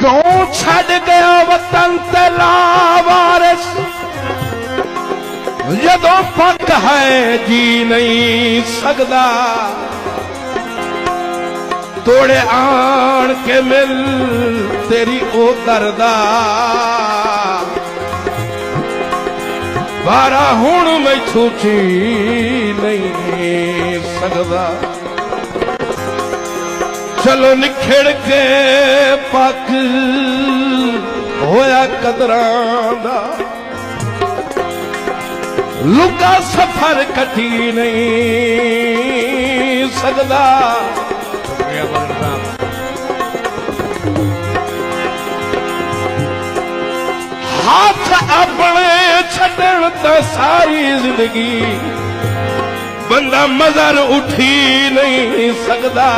क्यों छड़ गया वतन ते लावारिस जदों पक है जी नहीं सकदा तोड़े आन के मिल तेरी ओ दरदा बारा हुण मैथों ची नहीं सकदा चलो निखड़ के पक होया कदरां दा लुका सफर कटी नहीं सकदा हाथ अपने छड़न तो सारी जिंदगी बंदा मजर उठी नहीं सकदा